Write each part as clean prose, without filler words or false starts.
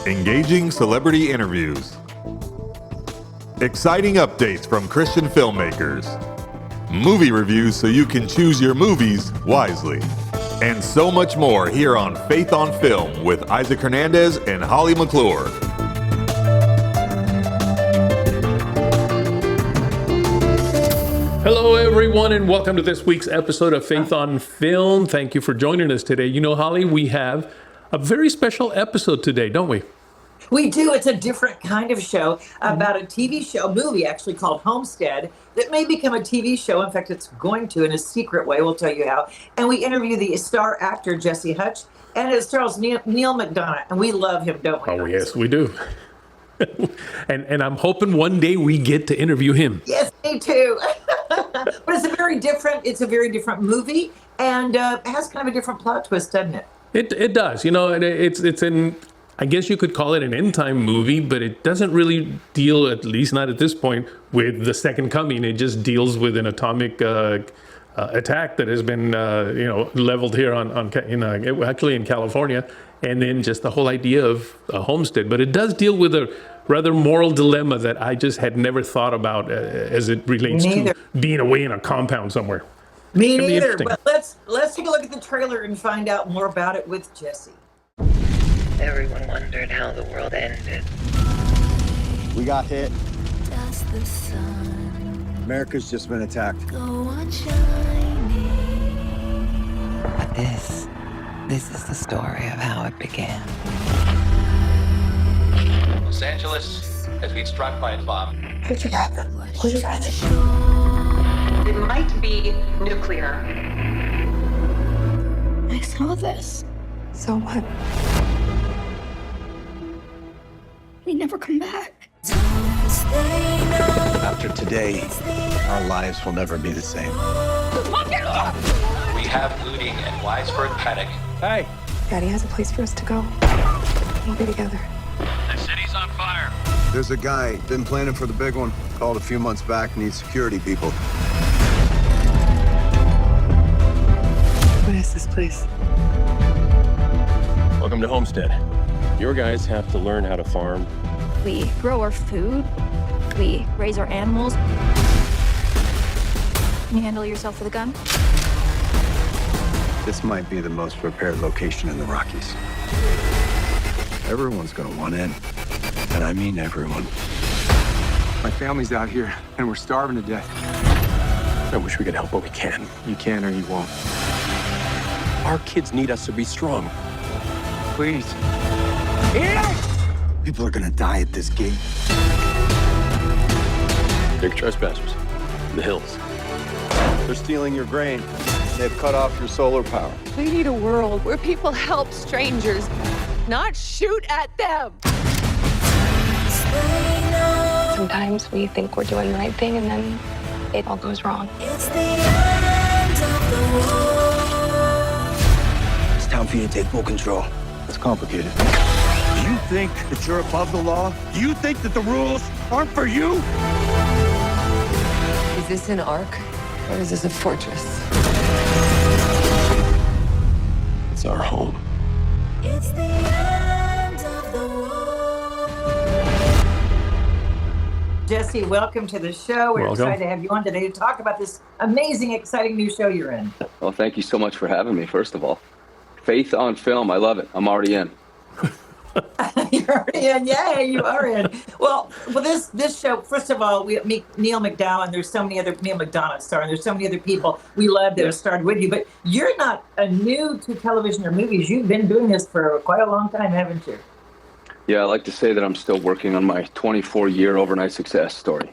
engaging celebrity interviews, exciting updates from Christian filmmakers, movie reviews so you can choose your movies wisely, and so much more here on Faith on Film with Isaac Hernandez and Holly McClure. Hello, everyone, and welcome to this week's episode of Faith on Film. Thank you for joining us today. You know, Holly, we have a very special episode today, don't we? We do. It's a different kind of show about a TV show, movie actually called Homestead, that may become a TV show. In fact, it's going to in a secret way. We'll tell you how. And we interview the star actor, Jesse Hutch, and it stars Neil McDonough. And we love him, don't we? Oh, yes, we do. and I'm hoping one day we get to interview him. Yes, me too. But it's a very different movie, and it has kind of a different plot twist, doesn't it? It does. You know, it's in, I guess you could call it an end time movie, but it doesn't really deal, at least not at this point, with the second coming. It just deals with an atomic attack that has been leveled here actually in California, and then just the whole idea of a homestead. But it does deal with a rather moral dilemma that I just had never thought about as it relates to being away in a compound somewhere. Me neither. But let's take a look at the trailer and find out more about it with Jesse. Everyone wondered how the world ended. We got hit. Does the sun America's just been attacked. go on shining? But this is the story of how it began. Los Angeles has been struck by a bomb. Hold your breath. Hold your breath. It might be nuclear. I saw this. So what? We never come back. After today, our lives will never be the same. We have looting and widespread panic. Hey. Daddy has a place for us to go. We'll be together. The city's on fire. There's a guy, been planning for the big one, called a few months back, needs security people. What is this place? Welcome to Homestead. Your guys have to learn how to farm. We grow our food. We raise our animals. Can you handle yourself with a gun? This might be the most prepared location in the Rockies. Everyone's gonna want in, and I mean everyone. My family's out here, and we're starving to death. I wish we could help, but we can. You can or you won't. Our kids need us to be strong. Please. People are gonna die at this gate. They're trespassers. The hills. They're stealing your grain. They've cut off your solar power. We need a world where people help strangers, not shoot at them. Sometimes we think we're doing the right thing and then it all goes wrong. It's the end of the world. It's time for you to take full control. It's complicated. Do you think that you're above the law? Do you think that the rules aren't for you? Is this an ark, or is this a fortress? It's our home. It's the end of the world. Jesse, welcome to the show. We're excited to have you on today to talk about this amazing, exciting new show you're in. Well, thank you so much for having me, first of all. Faith on Film, I love it. I'm already in. You're already in. Yay, you are in. Well, this show, first of all, we meet Neil McDonough, and there's so many other, Neil McDonough star, and there's so many other people we love that have starred with you, but you're not new to television or movies. You've been doing this for quite a long time, haven't you? Yeah, I like to say that I'm still working on my 24-year overnight success story.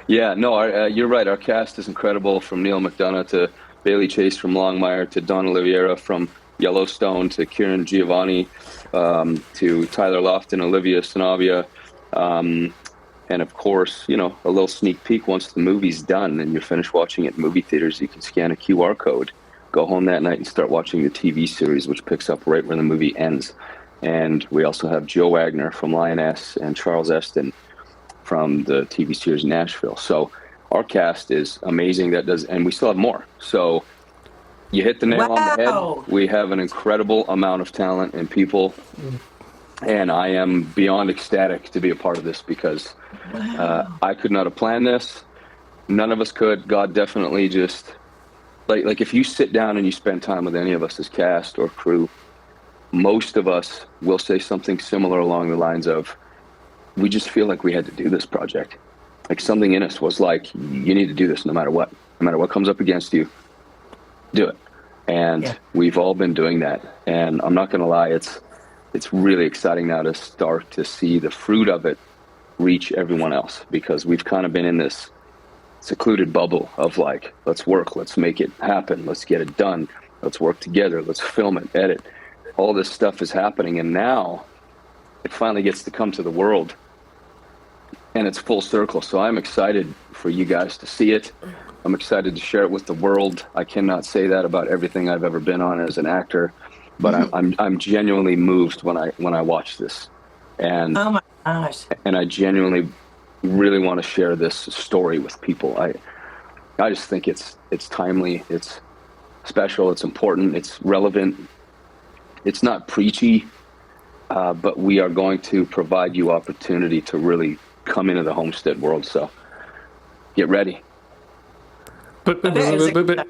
Yeah, no, you're right. Our cast is incredible, from Neil McDonough to Bailey Chase from Longmire to Don Oliveira from Yellowstone to Kieran Giovanni to Tyler Lofton, Olivia Sanavia, and of course, a little sneak peek once the movie's done and you're finished watching it in movie theaters. You can scan a QR code, go home that night and start watching the TV series, which picks up right where the movie ends. And we also have Joe Wagner from Lioness and Charles Eston from the TV series Nashville. So our cast is amazing. And we still have more. So You hit the nail on the Wow. head. We have an incredible amount of talent and people, and I am beyond ecstatic to be a part of this because I could not have planned this. None of us could. God definitely just like if you sit down and you spend time with any of us as cast or crew, most of us will say something similar along the lines of, we just feel like we had to do this project. Like something in us was like, you need to do this no matter what comes up against you, do it. And we've all been doing that. And I'm not going to lie, it's really exciting now to start to see the fruit of it reach everyone else, because we've kind of been in this secluded bubble of like, let's work, let's make it happen, let's get it done, let's work together, let's film it, edit. All this stuff is happening, and now it finally gets to come to the world, and it's full circle. So I'm excited for you guys to see it. I'm excited to share it with the world. I cannot say that about everything I've ever been on as an actor, but I'm genuinely moved when I watch this, and oh my gosh, and I genuinely really want to share this story with people. I just think it's timely, it's special, it's important, it's relevant. It's not preachy, but we are going to provide you opportunity to really come into the Homestead world. So get ready. But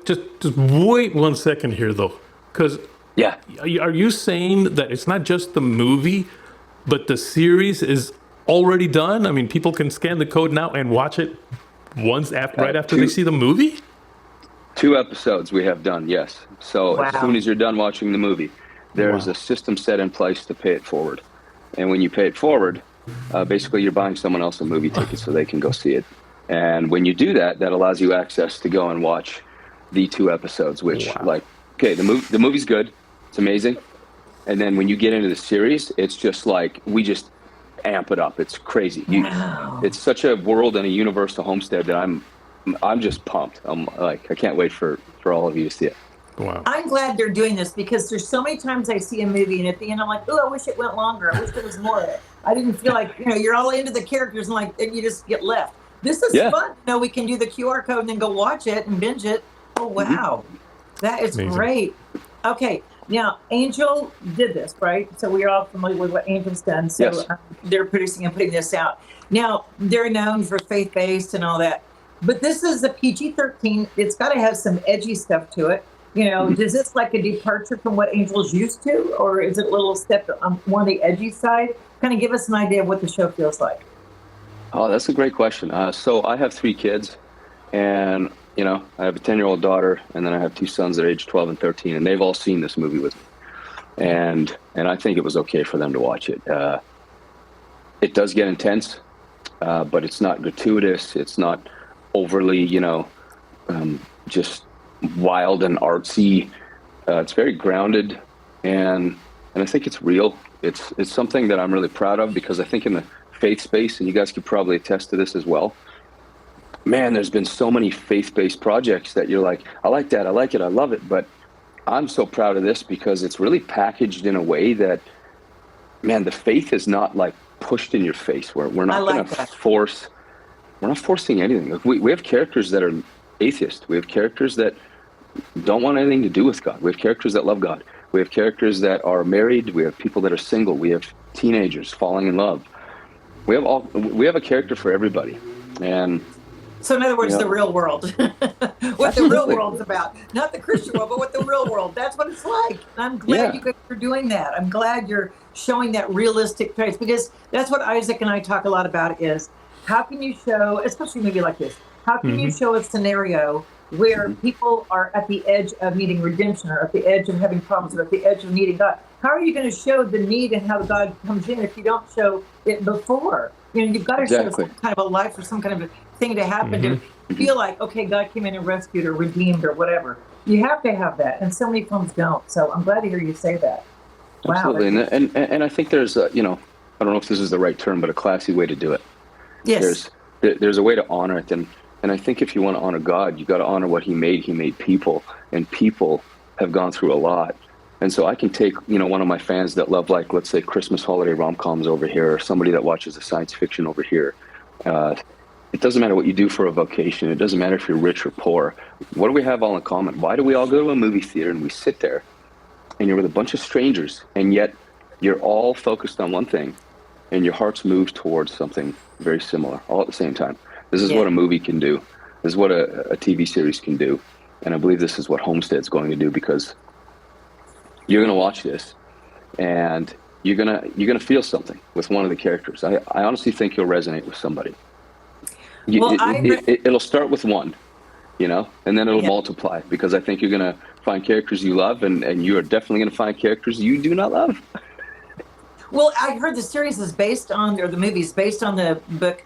just wait 1 second here, though, because are you saying that it's not just the movie, but the series is already done? I mean, people can scan the code now and watch it right after they see the movie? 2 episodes we have done, yes. So as soon as you're done watching the movie, there's a system set in place to pay it forward. And when you pay it forward, basically you're buying someone else a movie ticket so they can go see it. And when you do that, that allows you access to go and watch the 2 episodes, which the movie's good. It's amazing. And then when you get into the series, it's just like, we just amp it up. It's crazy. It's such a world and a universe to Homestead that I'm just pumped. I'm like, I can't wait for all of you to see it. Wow. I'm glad they're doing this, because there's so many times I see a movie and at the end I'm like, oh, I wish it went longer. I wish there was more of it. I didn't feel like, you're all into the characters and you just get left. This is fun. We can do the QR code and then go watch it and binge it. Oh, wow. That is amazing. Great. Okay. Now, Angel did this, right? So we're all familiar with what Angel's done. So they're producing and putting this out. Now, they're known for faith-based and all that. But this is a PG-13. It's got to have some edgy stuff to it. Is this like a departure from what Angel's used to? Or is it a little step on one of the edgy side? Kind of give us an idea of what the show feels like. Oh, that's a great question. So I have 3 kids, and I have a 10-year-old daughter, and then I have 2 sons that are age 12 and 13, and they've all seen this movie with me. And I think it was okay for them to watch it. It does get intense, but it's not gratuitous. It's not overly, just wild and artsy. It's very grounded, and I think it's real. It's something that I'm really proud of, because I think in the faith space, and you guys could probably attest to this as well, man, there's been so many faith-based projects that you're like, I like that, I like it, I love it. But I'm so proud of this because it's really packaged in a way that, man, the faith is not like pushed in your face. We're not going to force. We're not forcing anything. Like we have characters that are atheist. We have characters that don't want anything to do with God. We have characters that love God. We have characters that are married. We have people that are single. We have teenagers falling in love. We have a character for everybody. And so in other words, the real world, what the real world's about, not the Christian world, but what the real world, that's what it's like. And I'm glad you guys are doing that. I'm glad you're showing that realistic traits, because that's what Isaac and I talk a lot about is, how can you show, especially maybe like this, how can you show a scenario where people are at the edge of needing redemption, or at the edge of having problems, or at the edge of needing God? How are you going to show the need and how God comes in if you don't show it before? You've got to show some kind of a life or some kind of a thing to happen to feel like, okay, God came in and rescued or redeemed or whatever. You have to have that, and so many films don't. So I'm glad to hear you say that. Absolutely, wow, and I think there's I don't know if this is the right term, but a classy way to do it. Yes. There's a way to honor it, and I think if you want to honor God, you got to honor what He made. He made people, and people have gone through a lot. And so I can take, one of my fans that love, like, let's say Christmas holiday rom-coms over here, or somebody that watches a science fiction over here. it doesn't matter what you do for a vocation. It doesn't matter if you're rich or poor. What do we have all in common? Why do we all go to a movie theater and we sit there and you're with a bunch of strangers, and yet you're all focused on one thing and your hearts move towards something very similar all at the same time? This is what a movie can do. This is what a TV series can do. And I believe this is what Homestead's going to do, because you're going to watch this and you're gonna feel something with one of the characters. I honestly think you'll resonate with somebody. It'll start with one, you know, and then it'll multiply, because I think you're gonna find characters you love, and you are definitely gonna find characters you do not love. Well, I heard the series is based on, or the movie's based on the book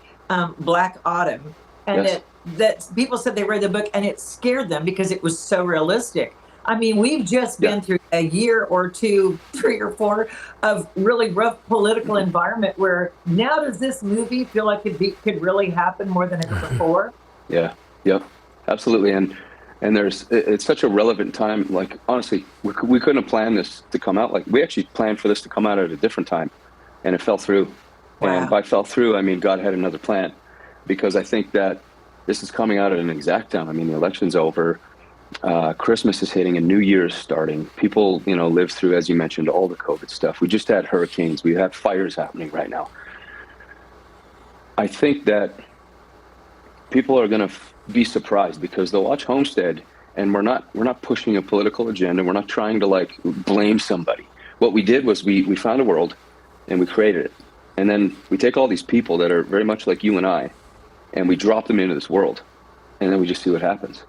Black Autumn, and that people said they read the book and it scared them because it was so realistic. I mean, we've just been through a year or two, 3 or 4 of really rough political environment, where now does this movie feel like it could really happen more than ever before? Yep, absolutely. And it's such a relevant time. Like, honestly, we couldn't have planned this to come out. Like, we actually planned for this to come out at a different time, and it fell through. Wow. And by fell through, I mean God had another plan, because I think that this is coming out at an exact time. I mean, the election's over. Christmas is hitting and New Year's starting. People, you know, live through, as you mentioned, all the COVID stuff. We just had hurricanes. We have fires happening right now. I think that people are going to be surprised, because they'll watch Homestead, and we're not pushing a political agenda. We're not trying to like blame somebody. What we did was we found a world and we created it. And then we take all these people that are very much like you and I, and we drop them into this world, and then we just see what happens.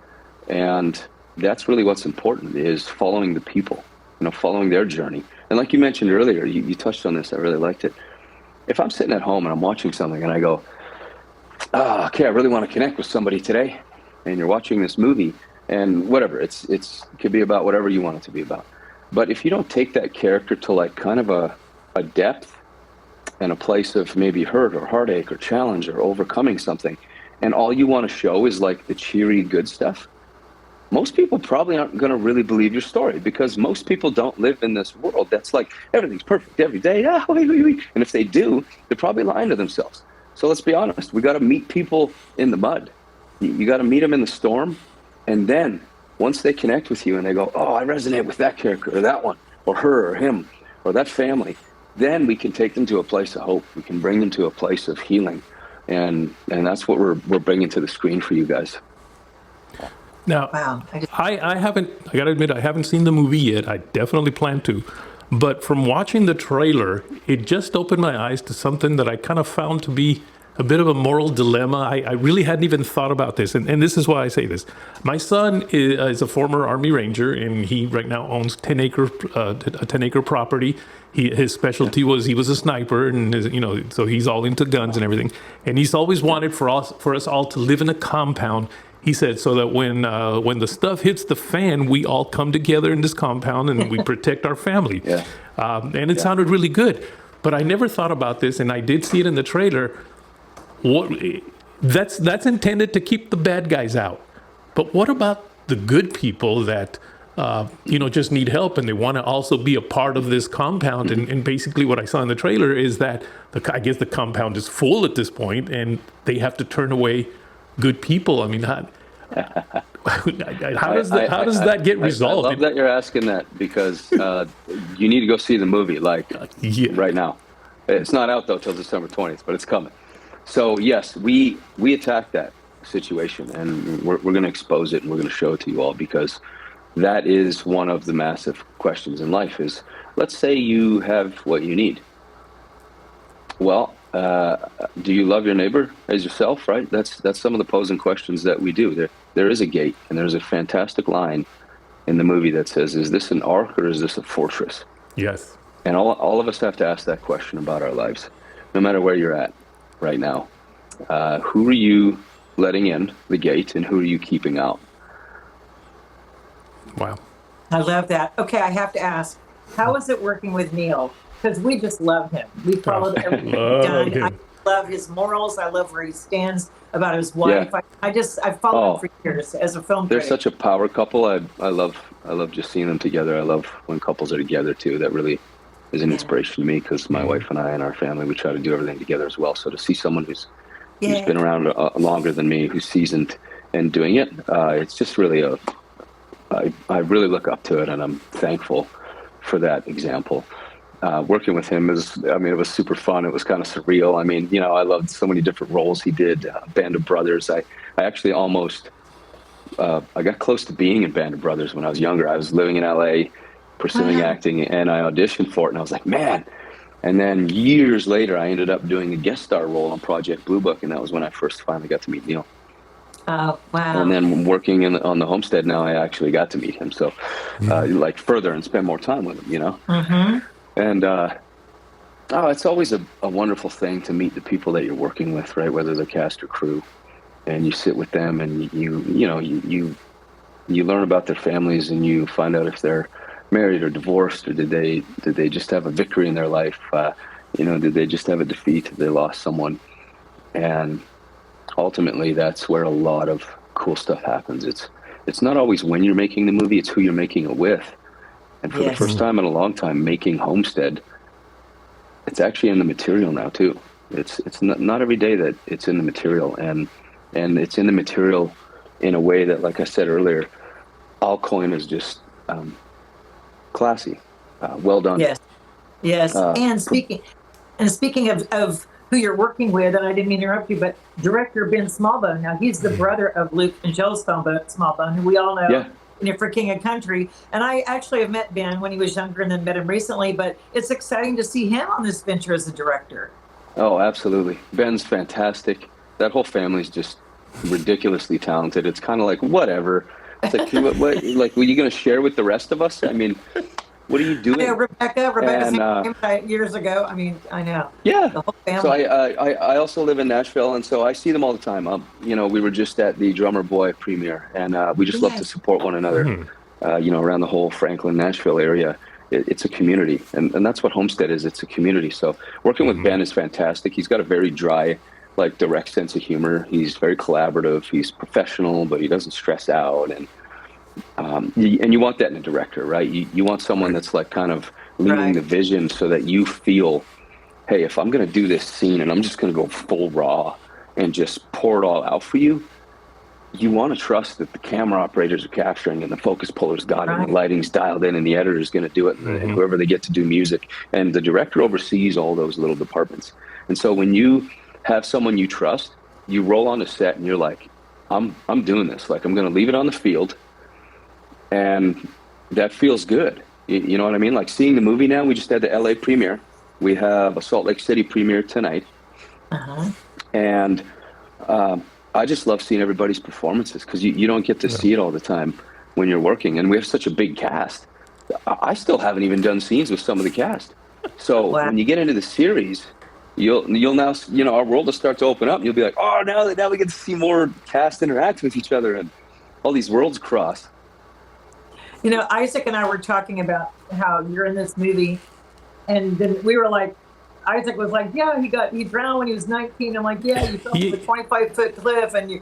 And that's really what's important, is following the people, you know, following their journey. And like you mentioned earlier, you touched on this, I really liked it. If I'm sitting at home and I'm watching something and I go, okay, I really want to connect with somebody today, and you're watching this movie, and whatever, it could be about whatever you want it to be about. But if you don't take that character to like kind of a depth and a place of maybe hurt or heartache or challenge or overcoming something, and all you want to show is like the cheery good stuff, most people probably aren't going to really believe your story, because most people don't live in this world that's like everything's perfect every day. And if they do, they're probably lying to themselves. So let's be honest. We got to meet people in the mud. You got to meet them in the storm. And then once they connect with you and they go, oh, I resonate with that character or that one or her or him or that family, then we can take them to a place of hope. We can bring them to a place of healing. And that's what we're bringing to the screen for you guys. Now, I haven't, I got to admit, I haven't seen the movie yet. I definitely plan to. But from watching the trailer, it just opened my eyes to something that I kind of found to be a bit of a moral dilemma. I really hadn't even thought about this. And this is why I say this. My son is a former Army Ranger, and he right now owns a 10-acre property. His specialty was he was a sniper, and so he's all into guns and everything. And he's always wanted for us all to live in a compound. He said, so that when the stuff hits the fan, we all come together in this compound and we protect our family. And it sounded really good. But I never thought about this, and I did see it in the trailer. That's intended to keep the bad guys out. But what about the good people that just need help, and they want to also be a part of this compound? And basically what I saw in the trailer is that I guess the compound is full at this point, and they have to turn away good people. I mean, how does that get resolved? I love that you're asking that, because you need to go see the movie right now. It's not out though till December 20th, but it's coming. So yes, we attacked that situation, and we're going to expose it, and we're going to show it to you all, because that is one of the massive questions in life. Is, let's say you have what you need. Well, do you love your neighbor as yourself, right? That's some of the posing questions that we do. There is a gate, and there's a fantastic line in the movie that says, is this an ark or is this a fortress? Yes. And all of us have to ask that question about our lives, no matter where you're at right now. Who are you letting in the gate, and who are you keeping out? Wow. I love that. Okay, I have to ask, how is it working with Neil? Because we just love him. We followed everything he's done. I love his morals. I love where he stands about his wife. Yeah. I followed him for years as a film critic. They're such a power couple. I love just seeing them together. I love when couples are together too. That really is an inspiration to me, because my wife and I and our family, we try to do everything together as well. So to see someone who's who's been around longer than me, who's seasoned in doing it. It's just really I really look up to it, and I'm thankful for that example. Working with him it was super fun. It was kind of surreal. I mean, I loved so many different roles he did. Band of Brothers. I actually almost, I got close to being in Band of Brothers when I was younger. I was living in LA, pursuing acting, and I auditioned for it, and I was like, man. And then years later, I ended up doing a guest star role on Project Blue Book, and that was when I first finally got to meet Neil. Oh, wow. And then working on the Homestead now, I actually got to meet him. So, like further and spend more time with him, Mm-hmm. And, it's always a wonderful thing to meet the people that you're working with, right? Whether they're cast or crew, and you sit with them and you learn about their families, and you find out if they're married or divorced, or did they just have a victory in their life? Did they just have a defeat? Did they lost someone? And ultimately, that's where a lot of cool stuff happens. It's not always when you're making the movie, it's who you're making it with. And for the first time in a long time, making Homestead, it's actually in the material now too. It's not every day that it's in the material, and it's in the material in a way that, like I said earlier, I'll coin as just classy, well done. Yes. And speaking of who you're working with, and I didn't mean to interrupt you, but director Ben Smallbone. Now he's the brother of Luke and Joel Smallbone, who we all know. For King of Country. And I actually have met Ben when he was younger, and then met him recently, but it's exciting to see him on this venture as a director. Oh, absolutely. Ben's fantastic. That whole family's just ridiculously talented. It's kind of like, whatever. It's like, what, like, were you going to share with the rest of us? I mean, what are you doing? Yeah, Rebecca years ago. I mean, I know. Yeah. The whole family. So I also live in Nashville, and so I see them all the time. We were just at the Drummer Boy premiere, and we just love to support one another. Around the whole Franklin, Nashville area, it's a community, and that's what Homestead is. It's a community. So working with Ben is fantastic. He's got a very dry, direct sense of humor. He's very collaborative. He's professional, but he doesn't stress out, and you want that in a director, right? You want someone that's kind of leading the vision, so that you feel, hey, if I'm going to do this scene and I'm just going to go full raw and just pour it all out for you, you want to trust that the camera operators are capturing, and the focus pullers got it, and the lighting's dialed in, and the editor's going to do it, and whoever they get to do music, and the director oversees all those little departments. And so when you have someone you trust, you roll on the set and you're like, I'm doing this. I'm going to leave it on the field. And that feels good. You know what I mean? Seeing the movie now, we just had the LA premiere. We have a Salt Lake City premiere tonight. And I just love seeing everybody's performances, because you don't get to see it all the time when you're working. And we have such a big cast. I still haven't even done scenes with some of the cast. So when you get into the series, you'll now, our world will start to open up. You'll be like, oh, now we get to see more cast interact with each other, and all these worlds cross. Isaac and I were talking about how you're in this movie, and then we were like, Isaac was like, yeah, he drowned when he was 19. I'm like, yeah, you fell from a 25-foot cliff, and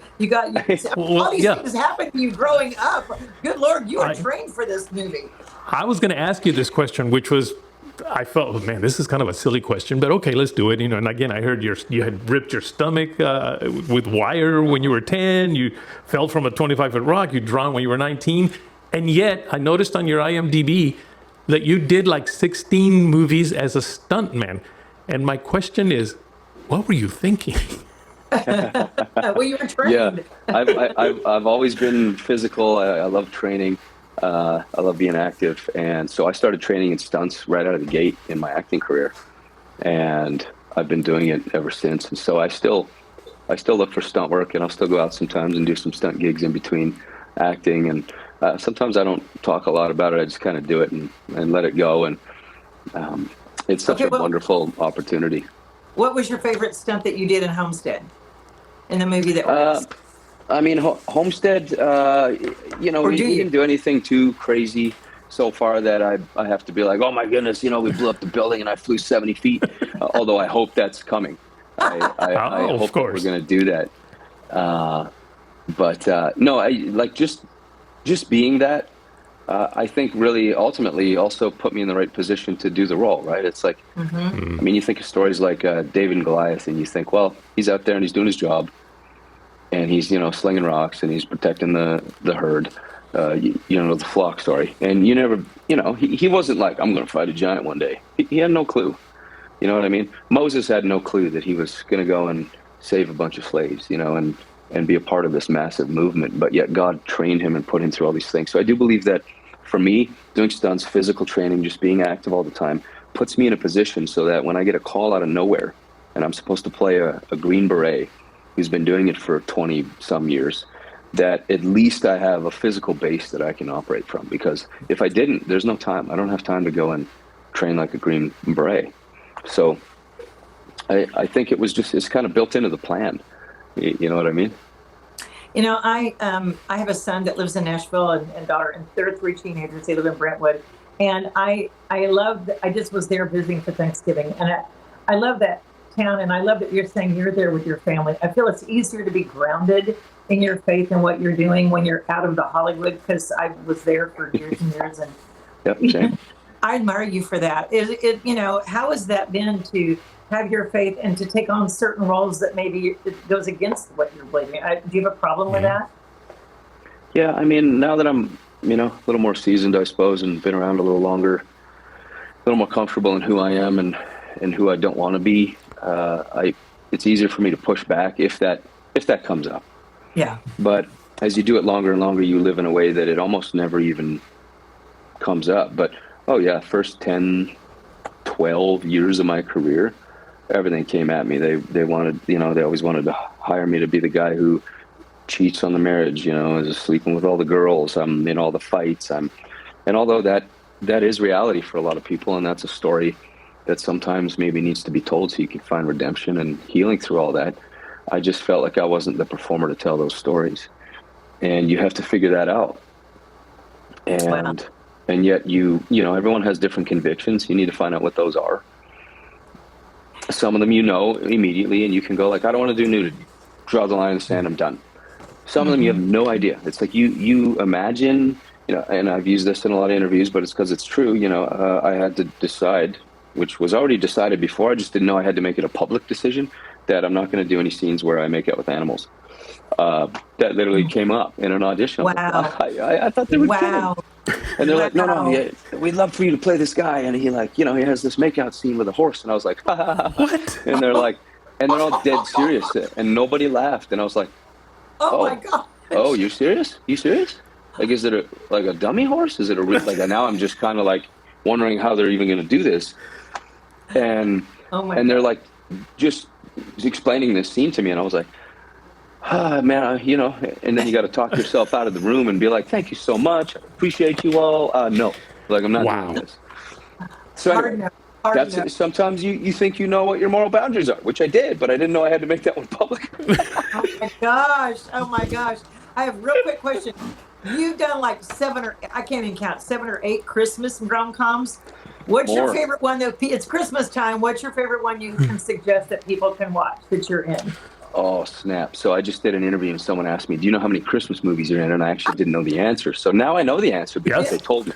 all these things happened to you growing up. Good Lord, you are trained for this movie. I was going to ask you this question, which was, I felt, man, this is kind of a silly question, but okay, let's do it. And again, I heard you had ripped your stomach with wire when you were 10. You fell from a 25-foot rock. You drowned when you were 19. And yet, I noticed on your IMDb that you did 16 movies as a stuntman. And my question is, what were you thinking? Well, you were trained. Yeah, I've always been physical. I love training. I love being active. And so I started training in stunts right out of the gate in my acting career. And I've been doing it ever since. And so I still look for stunt work, and I'll still go out sometimes and do some stunt gigs in between acting. And sometimes I don't talk a lot about it. I just kind of do it and let it go. And it's such a wonderful opportunity. What was your favorite stunt that you did in Homestead, in the movie that was? Homestead, we didn't do anything too crazy so far that I have to be like, oh my goodness, we blew up the building and I flew 70 feet. Although I hope that's coming. I hope that we're going to do that. But no, just being that, I think really ultimately also put me in the right position to do the role, right? It's like, I mean, you think of stories like David and Goliath, and you think, well, he's out there and he's doing his job, and he's, you know, slinging rocks and he's protecting the herd, you know, the flock story. And you never, you know, he wasn't like, I'm going to fight a giant one day. He had no clue. You know what I mean? Moses had no clue that he was going to go and save a bunch of slaves, you know, and be a part of this massive movement. But yet God trained him and put him through all these things. So I do believe that for me, doing stunts, physical training, just being active all the time, puts me in a position so that when I get a call out of nowhere and I'm supposed to play a Green Beret who's been doing it for 20 some years, that at least I have a physical base that I can operate from. Because if I didn't, there's no time. I don't have time to go and train like a Green Beret. So I think it was just, it's kind of built into the plan. You know what I mean? You know, I have a son that lives in Nashville and daughter, and they're 3 teenagers. They live in Brentwood. And I just was there visiting for Thanksgiving. And I love that town. And I love that you're saying you're there with your family. I feel it's easier to be grounded in your faith and what you're doing when you're out of the Hollywood, because I was there for years and years. And yep, same. I admire you for that. You know, how has that been to have your faith and to take on certain roles that maybe it goes against what you're believing? Do you have a problem with that? Yeah, I mean, now that I'm, you know, a little more seasoned, I suppose, and been around a little longer, a little more comfortable in who I am and who I don't want to be, it's easier for me to push back if that comes up. Yeah. But as you do it longer and longer, you live in a way that it almost never even comes up. But, oh yeah, first 10, 12 years of my career, everything came at me. They wanted, you know, they always wanted to hire me to be the guy who cheats on the marriage, you know, is sleeping with all the girls. I'm in all the fights. And although that is reality for a lot of people, and that's a story that sometimes maybe needs to be told so you can find redemption and healing through all that, I just felt like I wasn't the performer to tell those stories. And you have to figure that out. And yet you know, everyone has different convictions. You need to find out what those are. Some of them you know immediately, and you can go like, I don't want to do nudity. Draw the line in the sand, I'm done. Some of them you have no idea. It's like you imagine, you know, and I've used this in a lot of interviews, but it's because it's true. You know, I had to decide, which was already decided before. I just didn't know I had to make it a public decision, that I'm not going to do any scenes where I make out with animals. That literally came up in an audition. Wow. I thought they were kidding. And they're like, no, yeah, we'd love for you to play this guy. And he like, you know, he has this makeout scene with a horse. And I was like, ha, ha, ha. What? And they're like, and they're all dead serious. And nobody laughed. And I was like, oh my God. Oh, you serious? You serious? Like, is it like a dummy horse? Is it a real, like, now I'm just kind of like wondering how they're even going to do this. And they're like, just explaining this scene to me. And I was like, man, you know, and then you got to talk yourself out of the room and be like, thank you so much. I appreciate you all. No, like, I'm not doing this. So anyway, sometimes you think you know what your moral boundaries are, which I did, but I didn't know I had to make that one public. Oh my gosh. I have a real quick question. You've done like 7 or 8 Christmas rom-coms. What's your favorite one? It's Christmas time. What's your favorite one you can suggest that people can watch that you're in? Oh, snap. So I just did an interview and someone asked me, do you know how many Christmas movies you're in? And I actually didn't know the answer. So now I know the answer because they told me.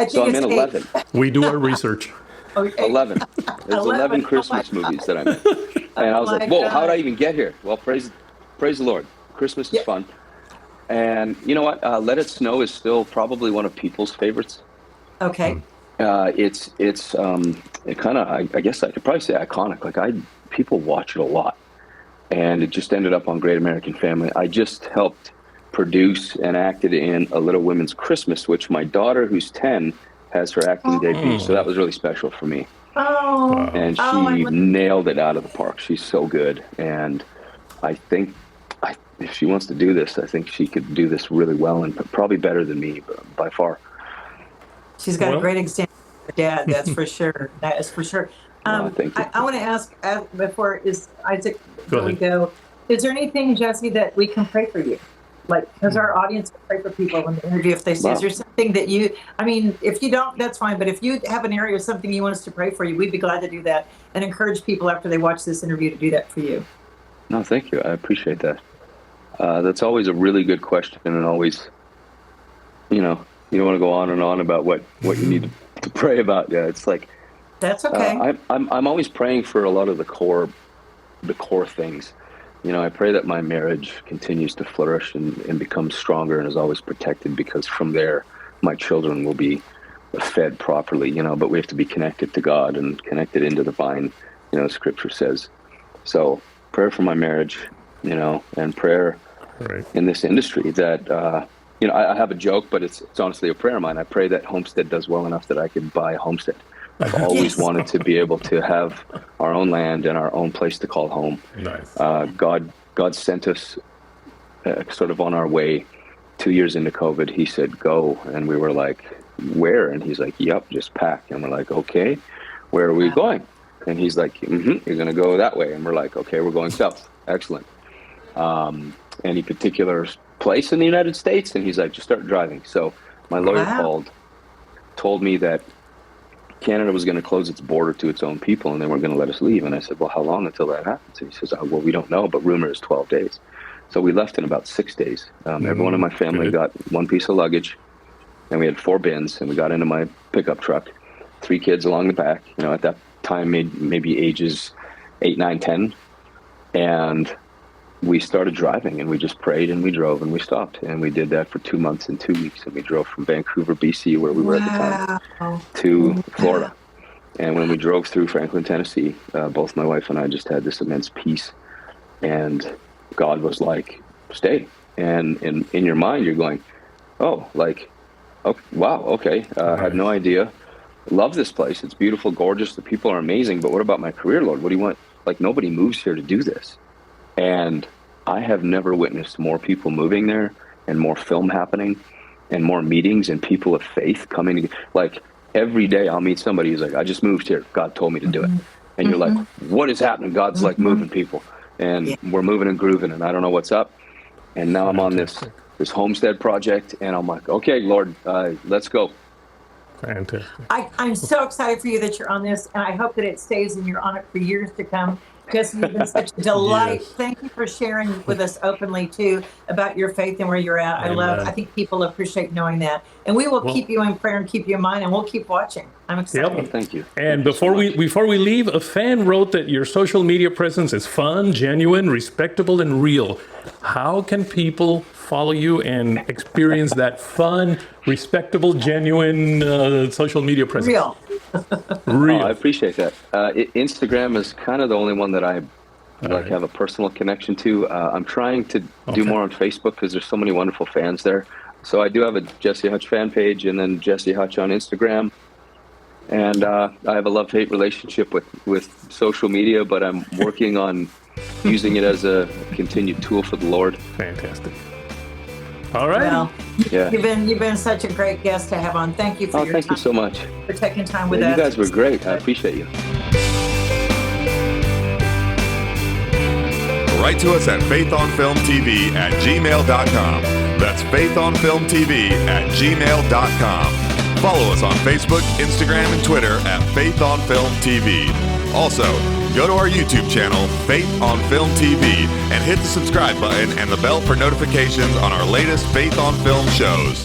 So I'm in 11. We do our research. 11. There's 11 Christmas movies that I'm in. And I was like, whoa, how did I even get here? Well, praise the Lord. Christmas is fun. And you know what? Let It Snow is still probably one of people's favorites. Okay. It's it kind of, I guess I could probably say iconic. Like people watch it a lot. And it just ended up on Great American Family. I just helped produce and acted in A Little Women's Christmas, which my daughter, who's 10, has her acting debut. So that was really special for me. And she nailed it out of the park. She's so good. And I think if she wants to do this, I think she could do this really well and probably better than me by far. She's got a great example of her dad, that's for sure. That is for sure. Thank you. I want to ask before Isaac, we go, is there anything, Jesse, that we can pray for you? Like, because our audience can pray for people in the interview if they say, is there something that if you don't, that's fine. But if you have an area of something you want us to pray for you, we'd be glad to do that and encourage people after they watch this interview to do that for you. No, thank you. I appreciate that. That's always a really good question and always, you know, you don't want to go on and on about what you need to pray about. Yeah, it's like that's okay. I'm always praying for a lot of the core things. You know, I pray that my marriage continues to flourish and become stronger and is always protected, because from there my children will be fed properly, you know, but we have to be connected to God and connected into the vine, you know, Scripture says. So prayer for my marriage, you know, and prayer in this industry that, you know, I have a joke, but it's honestly a prayer of mine. I pray that Homestead does well enough that I can buy Homestead. I've always wanted to be able to have our own land and our own place to call home. Nice. God sent us sort of on our way 2 years into COVID. He said, go. And we were like, where? And he's like, yep, just pack. And we're like, okay, where are we going? And he's like, you're going to go that way. And we're like, okay, we're going south. Excellent. Any particular place in the United States? And he's like, just start driving. So my lawyer told me that Canada was going to close its border to its own people, and they weren't going to let us leave. And I said, well, how long until that happens? And he says, well, we don't know, but rumor is 12 days. So we left in about 6 days. Everyone in my family got one piece of luggage, and we had 4 bins, and we got into my pickup truck, 3 kids along the back, you know, at that time, maybe ages 8, 9, 10. And we started driving, and we just prayed, and we drove, and we stopped. And we did that for 2 months and 2 weeks. And we drove from Vancouver, BC, where we were at the time, to Florida. And when we drove through Franklin, Tennessee, both my wife and I just had this immense peace. And God was like, stay. And in your mind, you're going, oh, like, okay, wow, okay. I had no idea. Love this place. It's beautiful, gorgeous. The people are amazing. But what about my career, Lord? What do you want? Like, nobody moves here to do this. And I have never witnessed more people moving there, and more film happening, and more meetings and people of faith coming. Like, every day I'll meet somebody who's like, I just moved here. God told me to do it. And you're like, what is happening? God's like moving people, and we're moving and grooving, and I don't know what's up. And now I'm on this homestead project, and I'm like, okay, Lord, let's go. Fantastic. I'm so excited for you that you're on this, and I hope that it stays and you're on it for years to come. Because you've been such a delight. Yes. Thank you for sharing with us openly too about your faith and where you're at. I think people appreciate knowing that, and we will keep you in prayer and keep you in mind, and we'll keep watching. I'm excited. Yep. Thank you. And before we leave, a fan wrote that your social media presence is fun, genuine, respectable, and real. How can people follow you and experience that fun, respectable, genuine social media presence? Real. Real. I appreciate that. Instagram is kind of the only one that I have a personal connection to. I'm trying to do more on Facebook because there's so many wonderful fans there. So I do have a Jesse Hutch fan page, and then Jesse Hutch on Instagram. And I have a love-hate relationship with social media, but I'm working on using it as a continued tool for the Lord. Fantastic. All right. Well, you've been such a great guest to have on. Thank you for your time. Thank you so much for taking time with us. You guys were great. I appreciate you. Write to us at faithonfilmtv@gmail.com. That's faithonfilmtv@gmail.com. Follow us on Facebook, Instagram, and Twitter at Faith on Film TV. Also, go to our YouTube channel, Faith on Film TV, and hit the subscribe button and the bell for notifications on our latest Faith on Film shows.